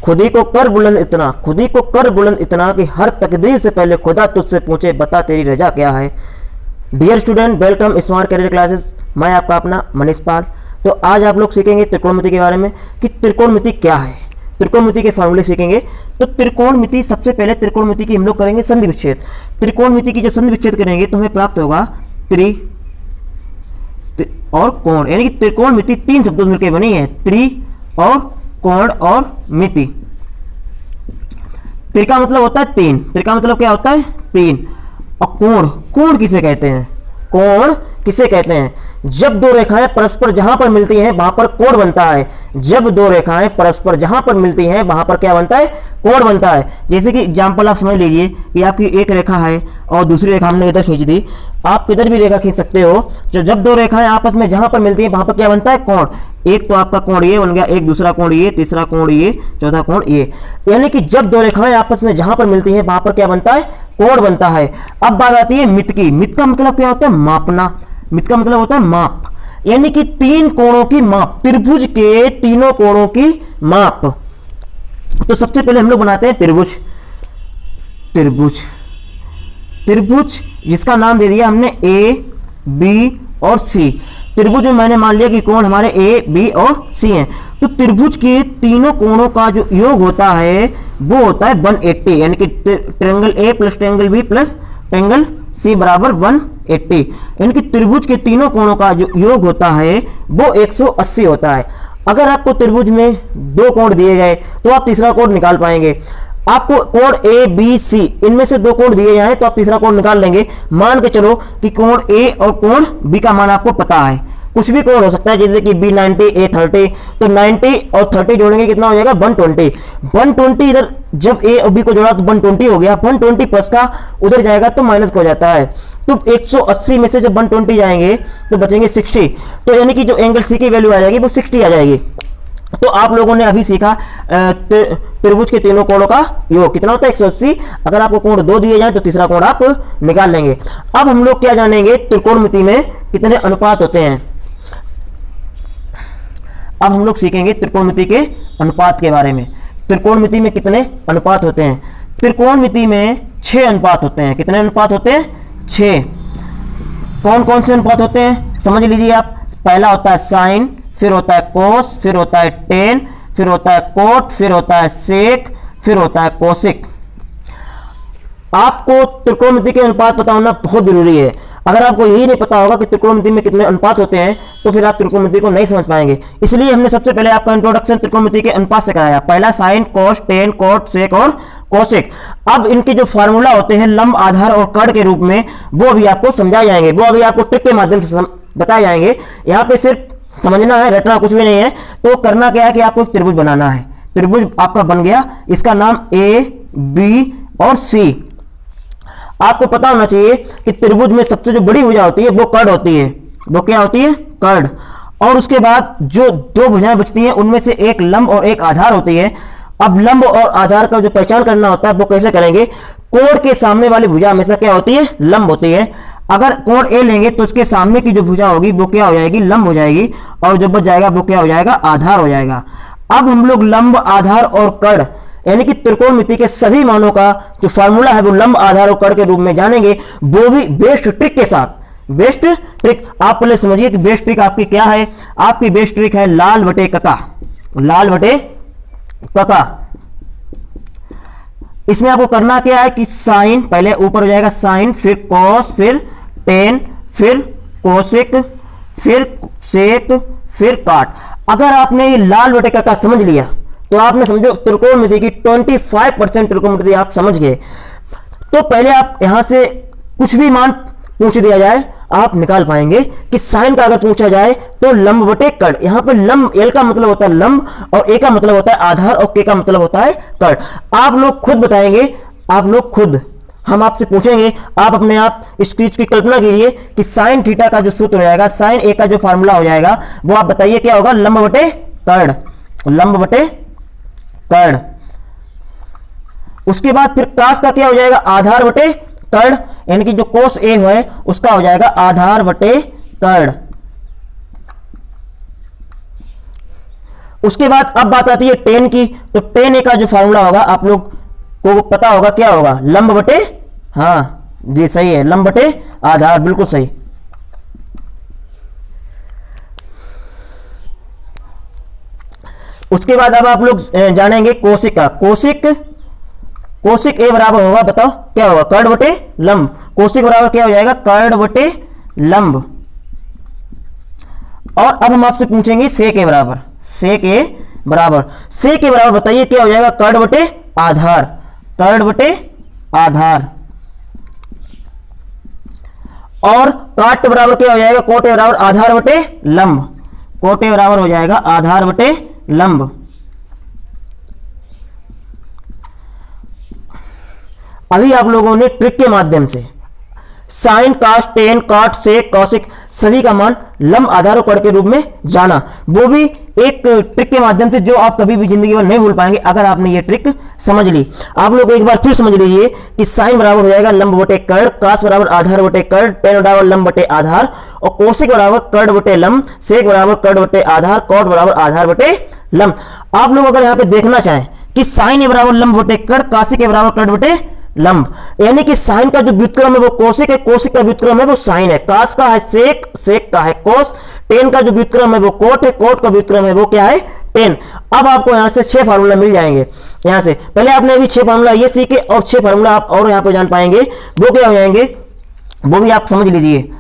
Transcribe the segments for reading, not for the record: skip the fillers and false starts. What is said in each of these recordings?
खुद ही को कर बुलंद इतना, खुद ही को कर बुलंद इतना कि हर तकदीर से पहले खुदा तुझसे पूछे बता तेरी रजा क्या है। Dear student, welcome smart career classes. मैं आपका अपना मनीष पाल। तो आज आप लोग सीखेंगे त्रिकोणमिति के बारे में कि त्रिकोणमिति क्या है, त्रिकोणमिति के फॉर्मूले सीखेंगे। तो त्रिकोणमिति, सबसे पहले त्रिकोणमिति की हम लोग करेंगे संधि विच्छेद। त्रिकोणमिति की जब संधि विच्छेद करेंगे तो हमें प्राप्त होगा त्रि और कोण, यानी कि त्रिकोणमिति तीन शब्दों से मिलकर बनी है, त्रि और कोण और मिति। त्रि का मतलब होता है तीन, त्रि का मतलब क्या होता है तीन। और कोण, कोण किसे कहते हैं, कोण किसे कहते हैं, जब दो रेखाएं परस्पर जहां पर मिलती हैं वहां पर कोण बनता है। जब दो रेखाएं परस्पर जहां पर मिलती हैं वहां पर क्या बनता है, कोण बनता है। जैसे कि एग्जांपल आप समझ लीजिए कि आपकी एक रेखा है और दूसरी रेखा हमने इधर खींच दी, आप किधर भी रेखा खींच सकते हो। तो जब दो रेखाएं आपस में जहां पर मिलती हैं वहां पर क्या बनता है, कोण। एक तो आपका कोण ये बन गया, एक दूसरा कोण ये, तीसरा कोण ये, चौथा कोण ये। यानी कि जब दो रेखाएं आपस में जहां पर मिलती हैं वहां पर क्या बनता है, कोण बनता है। अब बात आती है मित की। मित का मतलब क्या होता है, मापना। मित का मतलब होता है माप, यानी कि तीन कोणों की माप, त्रिभुज के तीनों कोणों की माप। तो सबसे पहले हम लोग बनाते हैं त्रिभुज। त्रिभुज, त्रिभुज जिसका नाम दे दिया हमने ए, बी और सी। त्रिभुज में मैंने मान लिया कि कोण हमारे ए, बी और सी हैं। तो त्रिभुज के तीनों कोणों का जो योग होता है वो होता है 180, यानी कि triangle A plus triangle B plus triangle C बराबर 180। यानी कि त्रिभुज के तीनों कोणों का जो योग होता है वो 180 होता है। अगर आपको त्रिभुज में दो कोण दिए गए तो आप तीसरा कोण निकाल पाएंगे। आपको कोण ए, बी, सी इनमें से दो कोण दिए जाएं तो आप तीसरा कोण निकाल लेंगे। मान के चलो कि कोण ए और कोण बी का मान आपको पता है, कुछ भी कोण हो सकता है, जैसे कि बी 90, ए 30। तो 90 और 30 जोड़ेंगे कितना हो जाएगा, 120। 120 इधर जब ए और बी को जोड़ा तो 120 हो गया। 120 प्लस का उधर जाएगा तो माइनस हो जाता है। तो 180 में से जब 120 जाएंगे तो बचेंगे 60। तो यानी कि जो एंगल सी की वैल्यू आ जाएगी वो 60 आ जाएगी। तो आप लोगों ने अभी सीखा त्रिभुज के तीनों कोणों का योग कितना होता है, 180। अगर आपको कोण दो दिए जाए तो तीसरा कोण आप निकाल लेंगे। अब हम लोग क्या जानेंगे, त्रिकोणमिति में कितने अनुपात होते हैं। अब हम लोग सीखेंगे त्रिकोणमिति के अनुपात के बारे में। त्रिकोणमिति में कितने अनुपात होते हैं। त्रिकोणमिति में 6 अनुपात होते हैं। कितने अनुपात होते हैं, 6। कौन कौन से अनुपात होते हैं समझ लीजिए आप। पहला होता है साइन, फिर होता है कोस, फिर होता है टेन, फिर होता है कोट, फिर होता है सेक, फिर होता है कोसिक। आपको त्रिकोणमिति के अनुपात पता होना बहुत जरूरी है। अगर आपको यही नहीं पता होगा कि त्रिकोणमिति में कितने अनुपात होते हैं तो फिर आप त्रिकोणमिति को नहीं समझ पाएंगे। इसलिए हमने सबसे पहले आपका इंट्रोडक्शन त्रिकोणमिति के अनुपात से कराया। पहला साइन, कोस, टेन, कोट, सेक और कोसेक। अब इनके जो फार्मूला होते हैं लंब, आधार और कर्ण के रूप में वो अभी आपको समझाए जाएंगे, वो अभी आपको ट्रिक के माध्यम से बताए जाएंगे। यहाँ पे सिर्फ समझना है, रटना कुछ भी नहीं है। तो करना क्या है कि आपको एक त्रिभुज बनाना है। त्रिभुज आपका बन गया, इसका नाम ए, बी और सी। आपको पता होना चाहिए कि त्रिभुज में सबसे जो बड़ी भुजा होती है वो कर्ण होती है। वो क्या होती है, कर्ण। और उसके बाद जो दो भुजाएं बचती हैं उनमें से एक लंब और एक आधार होती है। अब लंब और आधार का जो पहचान करना होता है वो कैसे करेंगे, कोण के सामने वाली भुजा हमेशा क्या होती है, लंब होती है। अगर कोण ए लेंगे तो उसके सामने की जो भुजा होगी वो क्या हो जाएगी, लंब हो जाएगी। और जो बच जाएगा वो क्या हो जाएगा, आधार हो जाएगा। अब हम लोग लंब, आधार और कर्ण यानी कि त्रिकोणमिति के सभी मानों का जो फार्मूला है वो लंब, आधार और कर्ण के रूप में जानेंगे, वो भी बेस्ट ट्रिक के साथ। बेस्ट ट्रिक आप पहले समझिए कि बेस्ट ट्रिक आपकी क्या है। आपकी बेस्ट ट्रिक है लाल बटे कका। लाल बटे कका। इसमें आपको करना क्या है कि साइन पहले ऊपर हो जाएगा, साइन, फिर कॉस, फिर टेन, फिर कोसेक, फिर सेक, फिर काट। अगर आपने ये लाल बटे कका समझ लिया तो आपने समझो त्रिकोणमिति की 25% त्रिकोणमिति आप समझ गए। तो पहले आप यहां से कुछ भी मान पूछ दिया जाए आप निकाल पाएंगे कि साइन का अगर पूछा जाए तो लंब बटे कर्ण। यहां पे लंब, एल का मतलब होता है लंब और ए का मतलब होता है आधार और के का मतलब होता है कर्ण। आप लोग खुद बताएंगे, आप लोग खुद, हम आपसे पूछेंगे, आप अपने आप इस चीज की कल्पना कीजिए कि साइन थीटा का जो सूत्र हो जाएगा, साइन ए का जो फार्मूला हो जाएगा वो आप बताइए क्या होगा, लंब बटे कर्ण। लंब बटे कर्ण। उसके बाद फिर कास का क्या हो जाएगा, आधार बटे कर्ण, यानी कि जो कोस ए है उसका हो जाएगा आधार बटे कर्ण। उसके बाद अब बात आती है टेन की। तो टेन ए का जो फॉर्मूला होगा आप लोग को पता होगा, क्या होगा, लंब बटे, हाँ जी सही है, लंब बटे आधार, बिल्कुल सही। उसके बाद अब आप लोग जानेंगे कोशिक का। कोशिक ए बराबर होगा, बताओ क्या होगा, कर्ण बटे लंब। कोशिक बराबर क्या हो जाएगा, कर्ण बटे लंब। और अब हम आपसे पूछेंगे सेक ए बराबर, सेक ए बराबर, सेक ए बराबर बताइए क्या हो जाएगा, कर्ण बटे आधार, कर्ण बटे आधार। और काट बराबर क्या हो जाएगा, कोट ए बराबर आधार बटे लंब, कोट ए बराबर हो जाएगा आधार बटे लंब। अभी आप लोगों ने ट्रिक के माध्यम से साइन, कास, टेन, काट, सेक, कौशिक सभी का मान लंब आधार और कर्ण के रूप में जाना, वो भी एक ट्रिक के माध्यम से जो आप कभी भी जिंदगी में नहीं भूल पाएंगे अगर आपने ये ट्रिक समझ ली। आप लोग एक बार फिर समझ लीजिए कि साइन बराबर हो जाएगा लंब बटे कर्ण, कास बराबर आधार बटे कर्ण, टेन बराबर लंब बटे आधार, और कौशिक बराबर कर्ण बटे लंब, सेक बराबर कर्ण बटे आधार, कॉट बराबर आधार बटे लंब। आप लोग अगर यहाँ पे देखना चाहें कि साइन ए बराबर लंब बटे कर्ण, काशिक ए बराबर कर्ण बटे लंब, यानी कि साइन का जो व्युत्क्रम है वो कौशिक है, कौशिक का व्युत्क्रम है वो साइन है, कास का है सेक, सेक का है कोस, टेन का जो व्युत्क्रम है वो कोट है, कोट का व्युत्क्रम है वो क्या है, टेन। अब आपको यहां से 6 फार्मूला मिल जाएंगे। यहां से पहले आपने अभी 6 फार्मूला ये सीखे और 6 फार्मूला आप और यहां पे जान पाएंगे, वो क्या हो जाएंगे वो भी आप समझ लीजिए।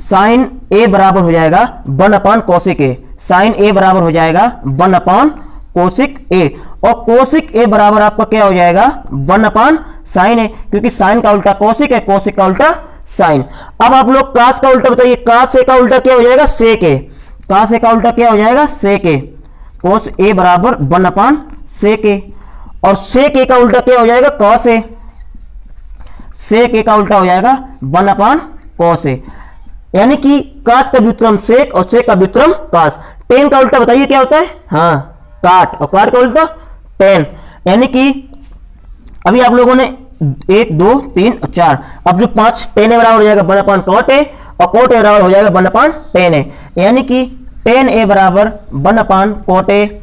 साइन ए बराबर हो जाएगा 1 कौशिक ए, साइन ए बराबर हो जाएगा 1 कोशिक ए, और कोशिक ए बराबर आपका क्या हो जाएगा 1 साइन ए, क्योंकि साइन का उल्टा कोशिक है, कोशिक का उल्टा साइन। अब आप लोग कास का उल्टा बताइए, कास ए का उल्टा क्या हो जाएगा, सेक ए, कास ए का उल्टा क्या हो जाएगा, सेक ए, कोस ए बराबर 1 सेक ए, और सेक ए का उल्टा क्या हो जाएगा, कॉस ए, सेक ए का उल्टा हो जाएगा 1 कॉस ए, यानी कि कास का व्युत्क्रम सेक और सेक का व्युत्क्रम कास। टेन का उल्टा बताइए क्या होता है, हाँ काट, और काट का उल्टा टेन, यानी कि अभी आप लोगों ने 1 2 3 और 4, अब जो 5 टेन ए बराबर हो जाएगा 1 कॉट ए, और कोट ए बराबर हो जाएगा 1 टेन ए, यानी कि टेन ए बराबर 1 कोट ए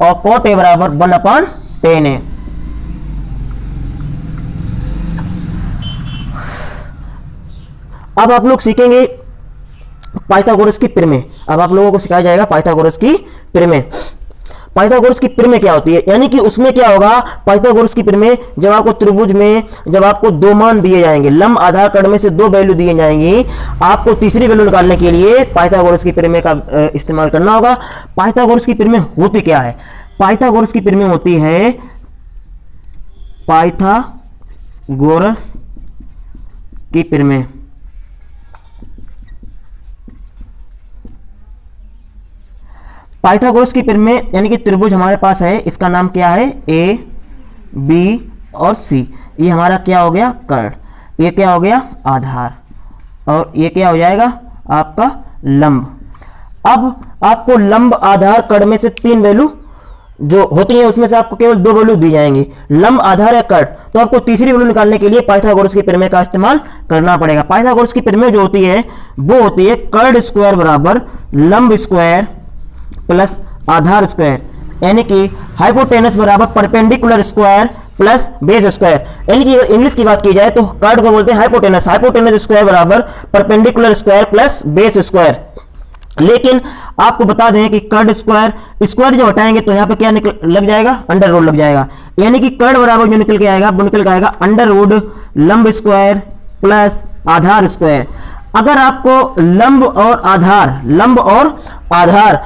और कोट ए बराबर 1 टेन ए। अब आप लोग सीखेंगे पाइथागोरस की प्रमेय। अब आप लोगों को सिखाया जाएगा पाइथागोरस की प्रमेय। पाइथागोरस की प्रमेय क्या होती है, यानी कि उसमें क्या होगा, पाइथागोरस की प्रमेय जब आपको त्रिभुज में जब आपको 2 मान दिए जाएंगे, लंब आधार कर्ण में से 2 वैल्यू दिए जाएंगी, आपको तीसरी वैल्यू निकालने के लिए पाइथागोरस की प्रमेय का इस्तेमाल करना होगा। पाइथागोरस की प्रमेय होती क्या है, पाइथागोरस की प्रमेय होती है पाइथागोरस की प्रमेय। पाइथागोरस की प्रमेय यानी कि त्रिभुज हमारे पास है, इसका नाम क्या है, ए बी और सी, ये हमारा क्या हो गया, कर्ण, ये क्या हो गया आधार, और ये क्या हो जाएगा आपका लंब। अब आपको लंब आधार कर्ण में से 3 वैल्यू जो होती हैं उसमें से आपको केवल 2 वैल्यू दी जाएंगी, लंब आधार या कर्ण, तो आपको तीसरी वैल्यू निकालने के लिए पाइथागोरस की प्रमेय का इस्तेमाल करना पड़ेगा। पाइथागोरस की प्रमेय जो होती है वो होती है कर्ण स्क्वायर बराबर लंब स्क्वायर प्लस आधार स्क्वायर, यानी कि हाइपोटेनस बराबर perpendicular square plus base square, यानी कि अगर इंग्लिश की बात की जाए तो कर्ण को बोलते हैं हाइपोटेनस, हाइपोटेनस स्क्वायर बराबर perpendicular square plus base square. लेकिन आपको बता दें कि कर्ण स्क्वायर स्क्वायर जब हटाएंगे तो यहाँ पे क्या निकल लग जाएगा, अंडर रूट लग जाएगा, यानी कि कर्ण बराबर जो निकल के आएगा वो निकल के आएगा अंडर रूट लंब स्क्वायर प्लस आधार स्क्वायर। अगर आपको लंब और आधार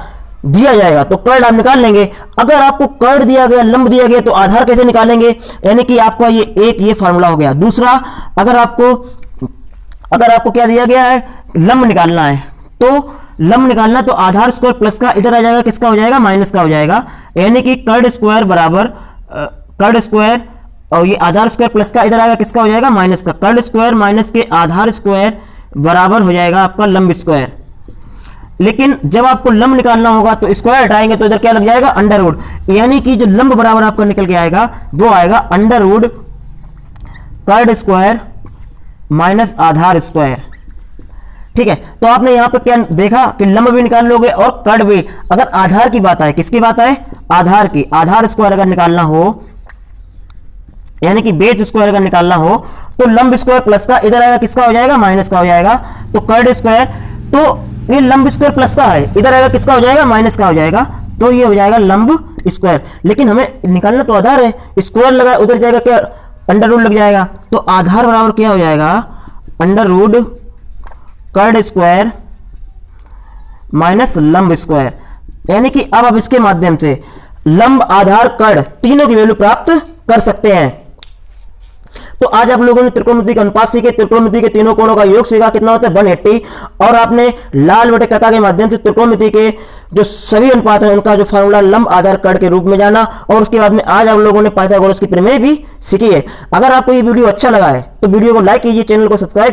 दिया जाएगा तो कर्ण आप निकाल लेंगे, अगर आपको कर्ण दिया गया लंब दिया गया तो आधार कैसे निकालेंगे, यानी कि आपका ये फार्मूला हो गया। दूसरा, अगर आपको क्या दिया गया है, लंब निकालना है, तो लंब निकालना तो आधार स्क्वायर प्लस का इधर आ जाएगा, किसका हो जाएगा, माइनस का हो जाएगा, यानी कि कर्ण स्क्वायर बराबर कर्ण स्क्वायर और ये आधार स्क्वायर प्लस का इधर आएगा, किसका हो जाएगा, माइनस का, कर्ण स्क्वायर माइनस के आधार स्क्वायर बराबर हो जाएगा आपका लंब स्क्वायर। लेकिन जब आपको लंब निकालना होगा तो स्क्वायर हटाएंगे तो इधर क्या लग जाएगा, अंडर रूट, यानी कि जो लंब बराबर आपका निकल के आएगा वो आएगा अंडर रूट कर्ण स्क्वायर माइनस आधार स्क्वायर। ठीक है, तो आपने यहाँ पे क्या देखा कि लंब भी निकाल लोगे और कर्ण भी। अगर आधार की बात आए, किसकी बात आए, आधार की, आधार स्क्वायर अगर निकालना हो, यानी कि बेस स्क्वायर अगर निकालना हो, तो लंब स्क्वायर प्लस का इधर आएगा, किसका हो जाएगा, माइनस का हो जाएगा। तो कर्ण स्क्वायर, तो ये लंब स्क्वायर प्लस का है, इधर आएगा, किसका हो जाएगा, माइनस का हो जाएगा। तो ये हो जाएगा लंब स्क्वायर। लेकिन हमें निकालना तो आधार है, स्क्वायर लगा उधर जाएगा क्या, अंडर रूट लग जाएगा। तो आधार बराबर क्या हो जाएगा, अंडर रूट कर्ण स्क्वायर माइनस लंब स्क्वायर। यानी कि अब आप इसके माध्यम से लंब, आधार, कर्ण तीनों की वैल्यू प्राप्त कर सकते हैं। तो आज आप लोगों ने त्रिकोणमिति का अनुपात सीखे, त्रिकोणमिति के तीनों कोणों का योग सीखा, कितना होता है 180, और आपने लाल बटे काका के माध्यम से त्रिकोणमिति के जो सभी अनुपात है उनका जो फार्मूला लंब, आधार, कर्ण के रूप में जाना। और उसके बाद में आज आप लोगों ने पाइथागोरस की प्रमेय भी सीखी है। अगर आपको ये वीडियो अच्छा लगा है तो वीडियो को लाइक कीजिए, चैनल को सब्सक्राइब कीजिए।